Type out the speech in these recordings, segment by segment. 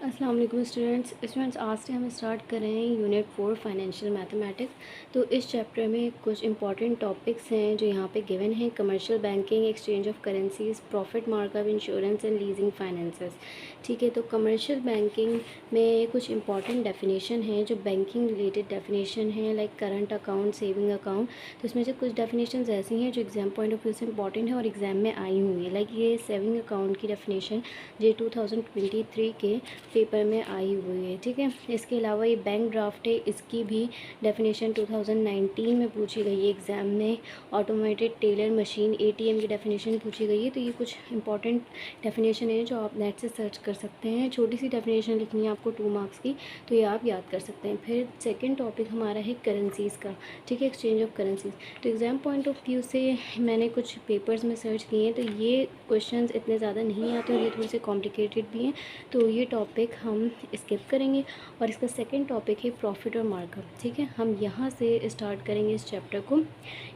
अस्सलाम वालेकुम स्टूडेंट्स आज से हम स्टार्ट कर रहे हैं यूनिट 4 फाइनेंशियल मैथमेटिक्स। तो इस चैप्टर में कुछ इंपॉर्टेंट टॉपिक्स हैं जो यहाँ पे गिवन हैं। Commercial banking, exchange of currencies, profit markup, insurance and leasing finances. ठीक है, तो कमर्शियल बैंकिंग में कुछ इंपॉर्टेंट डेफिनेशन है जो बैंकिंग रिलेटेड डेफिनेशन है, like current account, saving account. तो इसमें से कुछ डेफिनेशन ऐसी हैं जो एग्जाम पॉइंट ऑफ व्यू से इंपॉर्टेंट है और एग्जाम में आई हुई है। लाइक ये सेविंग अकाउंट की डेफिनेशन जे 2023 के पेपर में आई हुई है। ठीक है, इसके अलावा ये बैंक ड्राफ्ट है, इसकी भी डेफिनेशन 2019 में पूछी गई है एग्ज़ाम में। ऑटोमेटेड टेलर मशीन, एटीएम की डेफिनेशन पूछी गई है। तो ये कुछ इंपॉर्टेंट डेफिनेशन है जो आप नेट से सर्च कर सकते हैं। छोटी सी डेफिनेशन लिखनी है आपको 2 मार्क्स की, तो ये आप याद कर सकते हैं। फिर सेकेंड टॉपिक हमारा है करेंसीज़ का। ठीक है, एक्सचेंज ऑफ करेंसीज। तो एग्ज़ाम पॉइंट ऑफ व्यू से मैंने कुछ पेपर्स में सर्च किए हैं, तो ये क्वेश्चंस इतने ज़्यादा नहीं आते और ये थोड़े से कॉम्प्लिकेटेड भी हैं, तो ये टॉपिक हम स्किप करेंगे। और इसका सेकंड टॉपिक है प्रॉफिट और मार्कअप। ठीक है, हम यहाँ से स्टार्ट करेंगे इस चैप्टर को।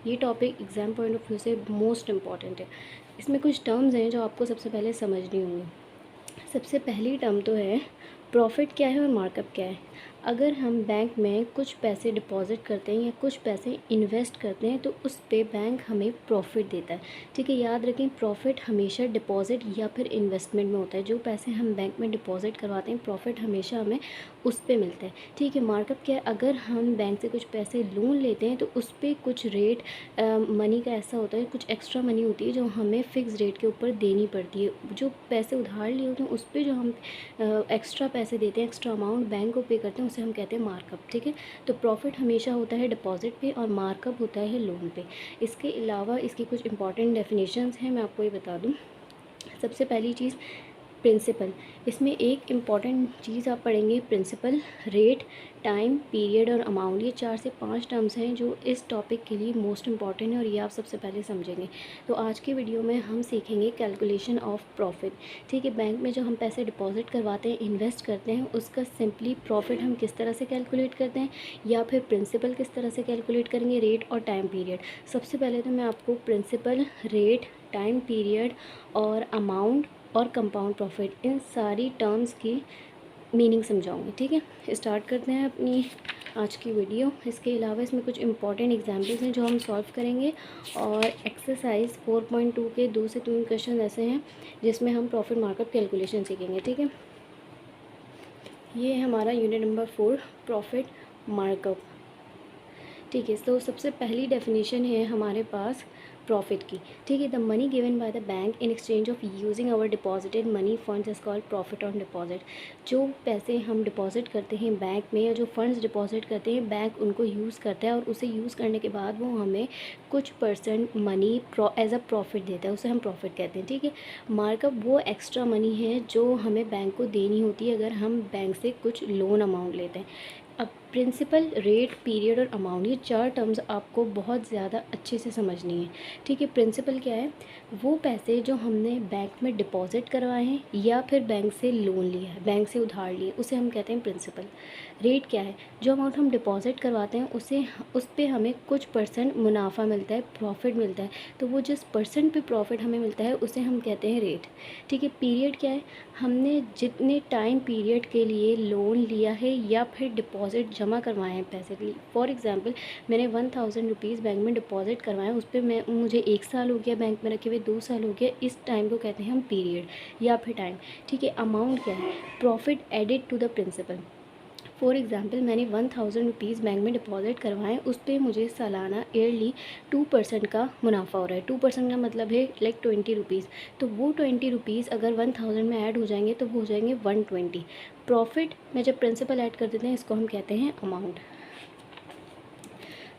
ये topic exam point of view से मोस्ट इम्पॉर्टेंट है। इसमें कुछ टर्म्स हैं जो आपको सबसे पहले समझनी होंगी। सबसे पहली टर्म तो है प्रॉफिट क्या है और मार्कअप क्या है। अगर हम बैंक में कुछ पैसे डिपॉजिट करते हैं या कुछ पैसे इन्वेस्ट करते हैं तो उस पे बैंक हमें प्रॉफिट देता है। ठीक है, याद रखें, प्रॉफिट हमेशा डिपॉजिट या फिर इन्वेस्टमेंट में होता है। जो पैसे हम बैंक में डिपॉजिट करवाते हैं, प्रॉफिट हमेशा हमें उस पे मिलता है। ठीक है, मार्कअप क्या है, अगर हम बैंक से कुछ पैसे लोन लेते हैं तो उस पर कुछ रेट मनी का ऐसा होता है, कुछ एक्स्ट्रा मनी होती है जो हमें फ़िक्स रेट के ऊपर देनी पड़ती है। जो पैसे उधार लिए होते हैं उस पर जो हम एक्स्ट्रा पैसे देते हैं, एक्स्ट्रा अमाउंट बैंक को पे करते हैं, उसे हम कहते हैं मार्कअप। ठीक है, तो प्रॉफिट हमेशा होता है डिपॉजिट पे और मार्कअप होता है लोन पे। इसके अलावा इसकी कुछ इंपॉर्टेंट डेफिनेशंस हैं, मैं आपको ये बता दूँ। सबसे पहली चीज़ प्रिंसिपल। इसमें एक इम्पॉर्टेंट चीज़ आप पढ़ेंगे, प्रिंसिपल, रेट, टाइम, पीरियड और अमाउंट। ये 4 से 5 टर्म्स हैं जो इस टॉपिक के लिए मोस्ट इम्पॉर्टेंट है और ये आप सबसे पहले समझेंगे। तो आज की वीडियो में हम सीखेंगे कैलकुलेशन ऑफ प्रॉफिट। ठीक है, बैंक में जो हम पैसे डिपॉजिट करवाते हैं, इन्वेस्ट करते हैं, उसका सिंपली प्रॉफिट हम किस तरह से कैलकुलेट करते हैं, या फिर प्रिंसिपल किस तरह से कैलकुलेट करेंगे, रेट और टाइम पीरियड। सबसे पहले तो मैं आपको प्रिंसिपल, रेट, टाइम पीरियड और अमाउंट और कंपाउंड प्रॉफिट, इन सारी टर्म्स की मीनिंग समझाऊंगी। ठीक है, स्टार्ट करते हैं अपनी आज की वीडियो। इसके अलावा इसमें कुछ इंपॉर्टेंट एग्जांपल्स हैं जो हम सॉल्व करेंगे और एक्सरसाइज 4.2 के 2 से 3 क्वेश्चन ऐसे हैं जिसमें हम प्रॉफिट मार्कअप कैलकुलेशन सीखेंगे। ठीक है, ये है हमारा यूनिट नंबर 4, प्रॉफिट मार्कअप। ठीक है, तो सबसे पहली डेफिनेशन है हमारे पास प्रॉफिट की। ठीक है, the money given by the bank in exchange of using our deposited money funds is called profit on deposit. जो पैसे हम डिपॉजिट करते हैं बैंक में, या जो फंड्स डिपॉजिट करते हैं, बैंक उनको यूज़ करता है और उसे यूज़ करने के बाद वो हमें कुछ percent money as a profit देता है, उसे हम प्रॉफिट कहते हैं। ठीक है, मार्कअप वो एक्स्ट्रा मनी है जो हमें बैंक को देनी होती है अगर हम बैंक से कुछ लोन अमाउंट लेते हैं। अब प्रिंसिपल, रेट, पीरियड और अमाउंट, ये 4 टर्म्स आपको बहुत ज़्यादा अच्छे से समझनी है। ठीक है, प्रिंसिपल क्या है, वो पैसे जो हमने बैंक में डिपॉजिट करवाए हैं या फिर बैंक से लोन लिया है, बैंक से उधार लिए, उसे हम कहते हैं प्रिंसिपल। रेट क्या है, जो अमाउंट हम डिपॉजिट करवाते हैं उसे उस पर हमें कुछ परसेंट मुनाफा मिलता है, प्रॉफिट मिलता है, तो वो जिस परसेंट पे प्रॉफिट हमें मिलता है उसे हम कहते हैं रेट। ठीक है, पीरियड क्या है, हमने जितने टाइम पीरियड के लिए लोन लिया है या फिर डिपॉजिट जमा करवाए हैं पैसे के लिए। फॉर एग्जांपल, मैंने 1000 रुपीज़ बैंक में डिपॉजिट करवाए, उस पर मुझे 1 साल हो गया बैंक में रखे हुए, 2 साल हो गया, इस टाइम को कहते हैं हम पीरियड या फिर टाइम। ठीक है, अमाउंट क्या है, profit added to the principal. For example, मैंने 1000 रुपीज़ बैंक में डिपॉजिट करवाएं, उस पर मुझे सालाना ईयरली 2% का मुनाफा हो रहा है। 2% का मतलब है लाइक 20 रुपीज़। तो वो 20 रुपीज़ अगर 1000 में ऐड हो जाएंगे तो वो हो जाएंगे 120। प्रॉफिट में जब प्रिंसिपल ऐड कर देते हैं इसको हम कहते हैं अमाउंट।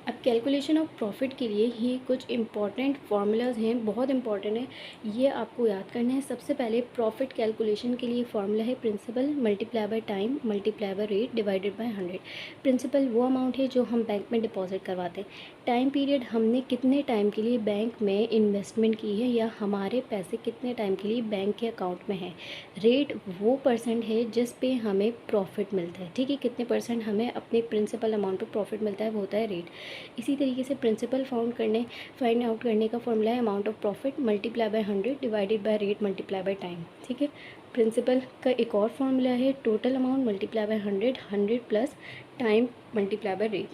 अब कैलकुलेशन ऑफ प्रॉफिट के लिए ही कुछ इंपॉर्टेंट फार्मूलाज हैं, बहुत इंपॉर्टेंट है, ये आपको याद करना है। सबसे पहले प्रॉफिट कैलकुलेशन के लिए फार्मूला है principal multiply by time multiply by rate divided by 100। Principal वो अमाउंट है जो हम बैंक में डिपॉजिट करवाते हैं। टाइम पीरियड, हमने कितने टाइम के लिए बैंक में इन्वेस्टमेंट की है या हमारे पैसे कितने टाइम के लिए बैंक के अकाउंट में है। रेट वो परसेंट है जिस पे हमें प्रॉफिट मिलता है। ठीक है, कितने परसेंट हमें अपने प्रिंसिपल अमाउंट पर प्रॉफिट मिलता है वो होता है रेट। इसी तरीके से प्रिंसिपल फाइंड आउट करने का फॉर्मूला है amount of profit multiply by 100 divided by rate multiply by time. ठीक है, प्रिंसिपल का एक और फॉर्मूला है, total amount multiply by 100, 100 plus time multiply by rate.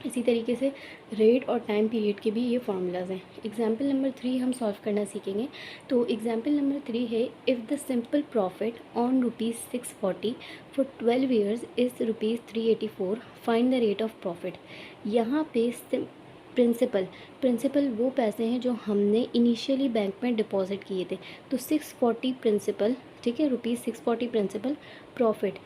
इसी तरीके से रेट और टाइम पीरियड के भी ये फार्मूलाज हैं। एग्जाम्पल नंबर 3 हम सॉल्व करना सीखेंगे। तो एग्जाम्पल नंबर 3 है, if the simple profit on ₹640 for 12 years is ₹384, find the rate of profit. यहाँ पे प्रिंसिपल वो पैसे हैं जो हमने इनिशियली बैंक में डिपॉजिट किए थे। तो 640 प्रिंसिपल, ठीक है, ₹640 प्रिंसिपल, प्रॉफिट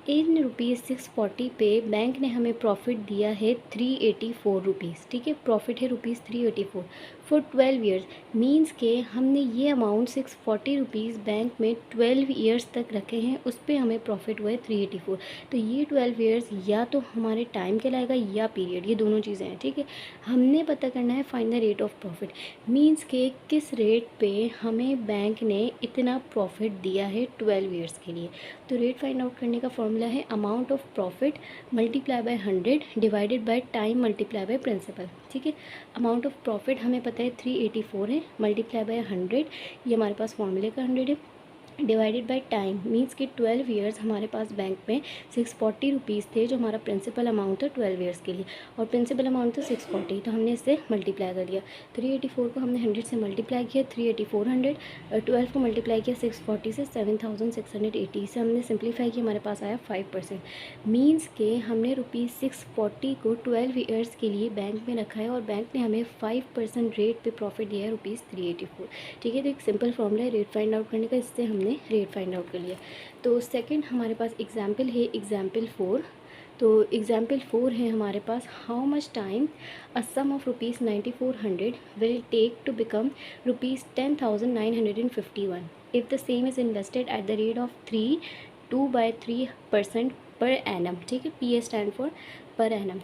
इन ₹640 पे बैंक ने हमें प्रॉफिट दिया है ₹384, ठीक है, प्रॉफिट है ₹384 फॉर 12 ईयर्स। मींस के हमने ये अमाउंट ₹640 बैंक में 12 ईयर्स तक रखे हैं, उस पर हमें प्रॉफिट हुआ है 384। तो ये 12 ईयर्स या तो हमारे टाइम कहलाएगा या पीरियड, ये दोनों चीज़ें हैं, ठीक है। हमने पता करना है find the rate of profit, means के किस रेट पे हमें बैंक ने इतना प्रॉफिट दिया है 12 ईयर्स के लिए। तो रेट फाइंड आउट करने का फॉर्मूला है amount of profit multiply by 100 divided by time multiply by principal, ठीक है। अमाउंट ऑफ प्रॉफिट हमें पता है 384 है, मल्टीप्लाई बाय 100, ये हमारे पास फॉर्मूले का 100 है, डिवाइडेड बाय टाइम, मीन्स कि 12 ईयर्स हमारे पास बैंक में ₹640 थे, जो हमारा प्रिंसिपल अमाउंट था 12 ईयर्स के लिए, और प्रिंसिपल अमाउंट था 640, तो हमने इससे मल्टीप्लाई कर दिया। 384 को हमने 100 से मल्टीप्लाई किया, 384 100, 12 को मल्टीप्लाई किया 640 से, 7680 से हमने सिंप्लीफाई किया, हमारे पास आया 5%। मीन्स के हमने ₹640 को 12 ईयर्स के लिए बैंक में रखा है और बैंक ने हमें 5% रेट पे प्रॉफिट दिया है ₹384, ठीक है। तो एक सिंपल फॉर्मूला है रेट फाइंड आउट करने का, इससे हमने रेट फाइंड आउट कर लिया। तो सेकंड हमारे पास एग्जाम्पल है, एग्जाम्पल 4। तो एग्जाम्पल 4 है हमारे पास, how much time a sum of ₹9400 will take to become ₹10,951 if the same is invested at the rate of 2/3% per annum, ठीक है, p a stand for per annum.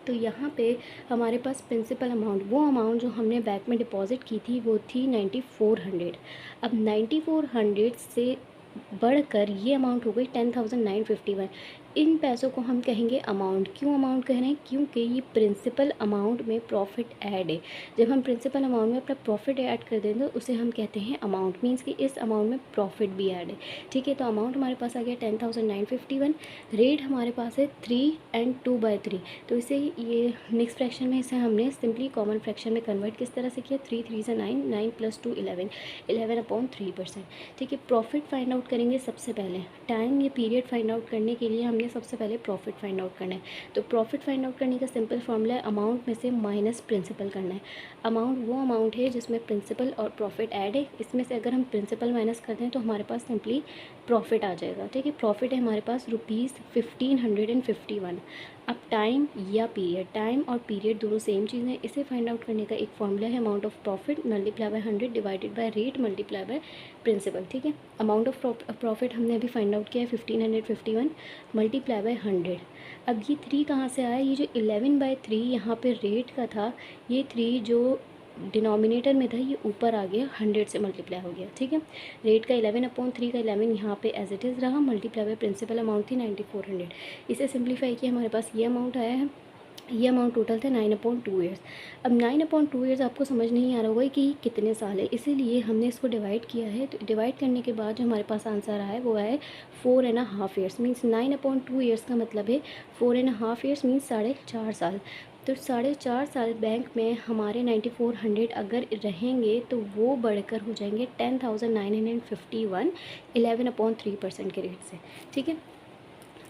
तो यहाँ पे हमारे पास प्रिंसिपल अमाउंट, वो अमाउंट जो हमने बैंक में डिपॉजिट की थी वो थी 9400। अब 9400 से बढ़कर ये अमाउंट हो गई 10,951। इन पैसों को हम कहेंगे अमाउंट। क्यों अमाउंट कह रहे हैं? क्योंकि ये प्रिंसिपल अमाउंट में प्रॉफिट ऐड है। जब हम प्रिंसिपल अमाउंट में अपना प्रॉफिट ऐड कर देंगे तो उसे हम कहते हैं अमाउंट, मीन्स कि इस अमाउंट में प्रॉफिट भी ऐड है, ठीक है। तो अमाउंट हमारे पास आ गया 10,951, रेट हमारे पास है 3 एंड 2/3। तो इसे ये मिक्स फ्रैक्शन में इसे हमने सिंपली कॉमन फ्रैक्शन में कन्वर्ट किस तरह से किया, 3 3 से 9, 9 + 2 11, 11/3%, ठीक है। प्रॉफिट फाइंड आउट करेंगे सबसे पहले, टाइम या पीरियड फाइंड आउट करने के लिए हमने सबसे पहले प्रॉफिट फाइंड आउट करना है। तो प्रॉफिट फाइंड आउट करने का सिंपल फॉर्मूला है अमाउंट में से माइनस प्रिंसिपल करना है। अमाउंट वो अमाउंट है जिसमें प्रिंसिपल और प्रॉफिट ऐड है, इसमें से अगर हम प्रिंसिपल माइनस कर दें तो हमारे पास सिंपली प्रॉफिट आ जाएगा, ठीक है। प्रॉफिट है हमारे पास ₹1551। अब टाइम या पीरियड, टाइम और पीरियड दोनों सेम चीज़ है, इसे फाइंड आउट करने का एक फॉर्मूला है amount of profit multiply by 100 divided by rate multiply by principal, ठीक है। अमाउंट ऑफ प्रॉफिट हमने अभी फाइंड आउट किया है 1551 मल्टीप्लाई बाय 100। अब ये 3 कहाँ से आया? ये जो 11/3 यहाँ पे रेट का था, ये 3 जो डिनोमिनेटर में था ये ऊपर आ गया, 100 से मल्टीप्लाई हो गया, ठीक है। रेट का 11/3 का 11 यहाँ पे एज इट इज़ रहा, मल्टीप्लाई बाय प्रिंसिपल अमाउंट थी 9400। इसे सिंप्लीफाई किया, हमारे पास ये अमाउंट आया है। ये अमाउंट टोटल था 9/2 ईयर्स। अब 9/2 ईयर्स आपको समझ नहीं आ रहा होगा कि कितने साल है, इसीलिए हमने इसको डिवाइड किया है। तो डिवाइड करने के बाद जो हमारे पास आंसर आया है वो है 4.5 ईयर्स, मीन्स 9/2 ईयर्स का मतलब है 4.5 ईयर्स, मीन्स 4.5 साल। तो 4.5 साल बैंक में हमारे 9400 अगर रहेंगे तो वो बढ़कर हो जाएंगे 10,951 11/3% के रेट से, ठीक है।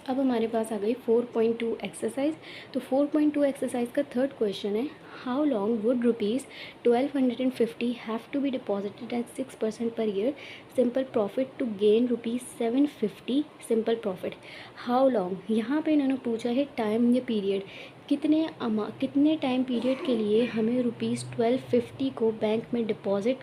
अब हमारे पास आ गई 4.2 एक्सरसाइज। तो 4.2 एक्सरसाइज का थर्ड क्वेश्चन है, how long would ₹1250 have to be deposited at 6% per year simple profit to gain ₹750 simple profit. How long, यहाँ पे इन्होंने पूछा है टाइम या पीरियड, कितने टाइम पीरियड के लिए हमें ₹1250 को बैंक में डिपॉजिट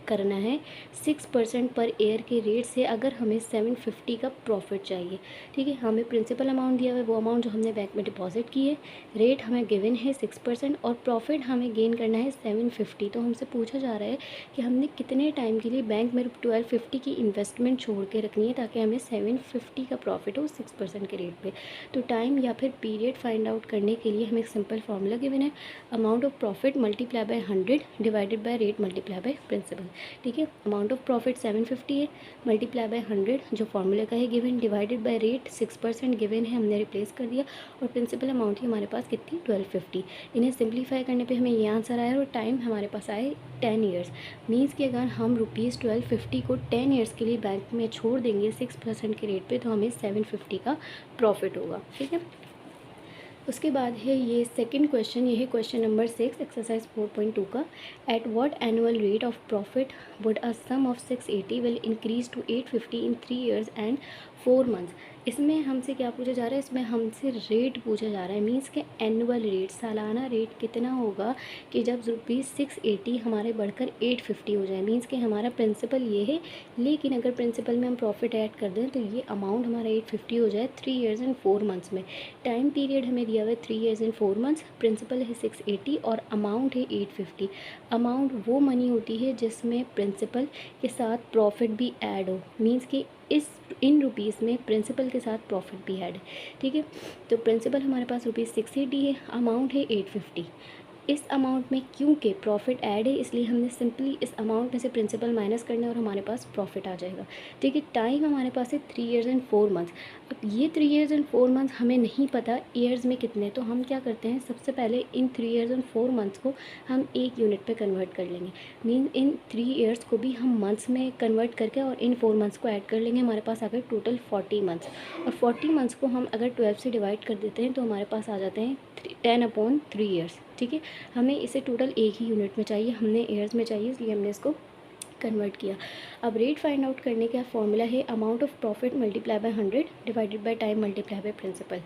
करना है 6% पर ईयर के रेट से, अगर हमें 750 का प्रॉफिट चाहिए, ठीक है। हमें प्रिंसिपल अमाउंट दिया हुआ है वो अमाउंट जो हमने बैंक में डिपॉजिट की है, रेट हमें गिवन है 6% और प्रॉफिट हमें गेन करना है 750। तो हमसे पूछा जा रहा है कि हमने कितने टाइम के लिए बैंक में 1250 की इन्वेस्टमेंट छोड़ के रखनी है ताकि हमें 750 का प्रॉफिट हो 6% के रेट पे। तो टाइम या फिर पीरियड फाइंड आउट करने के लिए हमें एक सिंपल फार्मूला गिवन है, amount of profit multiply by 100 divided by rate multiply by principal. ठीक है। अमाउंट ऑफ प्रॉफिट 750 है, मल्टीप्लाई बाय 100 जो फॉर्मूला का है given, divided by rate 6% given है, हमने रिप्लेस कर दिया, और प्रिंसिपल अमाउंट ही हमारे पास कितनी 1250। इन्हें सिंप्लीफाई करने पे हमें ये आंसर आया और टाइम हमारे पास आए 10 ईयर्स। मीन्स कि अगर हम ₹1250 को 10 ईयर्स के लिए बैंक में छोड़ देंगे 6% के रेट पे, तो हमें 750 का प्रॉफिट होगा। ठीक है। उसके बाद है ये सेकंड क्वेश्चन, ये है क्वेश्चन नंबर 6 एक्सरसाइज 4.2 का। At what annual rate of profit would a sum of 680 will increase to 850 in 3 years and 4 months. इसमें हमसे क्या पूछा जा रहा है, इसमें हमसे रेट पूछा जा रहा है, मीन्स के एनुअल रेट, सालाना रेट कितना होगा कि जब ₹680 हमारे बढ़कर 850 हो जाए। मीन्स कि हमारा प्रिंसिपल ये है, लेकिन अगर प्रिंसिपल में हम प्रॉफिट ऐड कर दें तो ये अमाउंट हमारा 850 हो जाए 3 ईयर्स एंड 4 मंथ्स में। टाइम पीरियड हमें दिया हुआ है 3 ईयर्स एंड 4 मंथ्स, प्रिंसिपल है 680 और अमाउंट है 850। अमाउंट वो मनी होती है जिसमें प्रिंसिपल के साथ प्रॉफिट भी ऐड हो, मीन्स कि इन रुपीज़ में प्रिंसिपल के साथ प्रॉफिट भी ऐड है। ठीक है। तो प्रिंसिपल हमारे पास ₹680 है, अमाउंट है 850। इस अमाउंट में क्योंकि प्रॉफिट ऐड है, इसलिए हमने सिंपली इस अमाउंट में से प्रिंसिपल माइनस करना है और हमारे पास प्रॉफिट आ जाएगा। ठीक है। टाइम हमारे पास है 3 ईयर्स एंड 4 मंथ्स। अब ये 3 ईयर्स एंड 4 मंथ्स हमें नहीं पता ईयर्स में कितने, तो हम क्या करते हैं, सबसे पहले इन 3 ईयर्स एंड 4 मंथ्स को हम एक यूनिट पे कन्वर्ट कर लेंगे। मीन इन 3 ईयर्स को भी हम मंथ्स में कन्वर्ट करके और इन 4 मंथ्स को ऐड कर लेंगे, हमारे पास आ गए टोटल 40 मंथ्स। और 40 मंथ्स को हम अगर 12 से डिवाइड कर देते हैं तो हमारे पास आ जाते हैं 10/3 ईयर्स। ठीक है। हमें इसे टोटल एक ही यूनिट में चाहिए, हमने ईयर्स में चाहिए, इसलिए हमने इसको कन्वर्ट किया। अब रेट फाइंड आउट करने का फॉर्मूला है amount of profit multiply by 100 divided by time multiply by principal.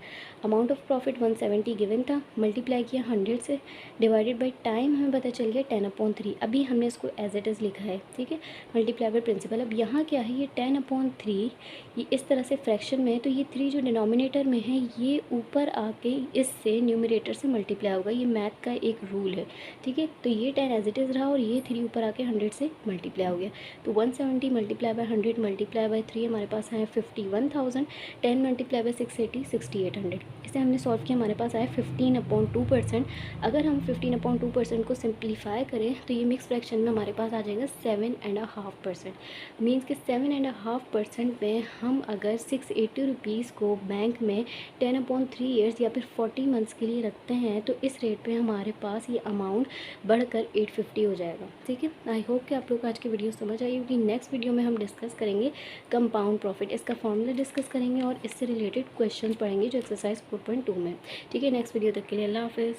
Amount of profit 170 given था, मल्टीप्लाई किया 100 से, डिवाइडेड बाय टाइम हमें पता चल गया 10/3। अभी हमने इसको एज इट इज़ लिखा है। ठीक है। Multiply by principal. अब यहाँ क्या है, ये 10/3 ये इस तरह से फ्रैक्शन में है, तो ये 3 जो डिनोमिनेटर में है ये ऊपर आके इससे न्यूमरेटर से मल्टीप्लाई होगा, ये मैथ का एक रूल है। ठीक है। तो ये 10 एज इट इज़ रहा और ये 3 ऊपर आके 100 से मल्टीप्लाई हो गया। तो 170 मल्टीप्लाई बाय 100 मल्टीप्लाई बाय 3 हमारे पास आया 51,000। 10 मल्टीप्लाई बाय 680 6800। इसे हमने सॉल्व किया, हमारे पास आया 15/2%। अगर हम 15/2% को सिंप्लीफाई करें तो ये मिक्स फ्रैक्शन में हमारे पास आ जाएगा 7.5%। मीन्स कि 7.5% में हम अगर 680 रुपीज़ को बैंक में 10/3 ईयर्स या फिर 40 मंथ्स के लिए रखते हैं तो इस रेट पे हमारे पास ये अमाउंट बढ़कर 850 हो जाएगा। ठीक है। आई होप कि आप लोग आज की वीडियो समझ आई होगी। नेक्स्ट वीडियो में हम डिस्कस करेंगे कंपाउंड प्रॉफिट, इसका फॉर्मूला डिस्कस करेंगे और इससे रिलेटेड क्वेश्चन पढ़ेंगे जो एक्सरसाइज 4.2 में। ठीक है। नेक्स्ट वीडियो तक के लिए अल्लाह हाफिज़।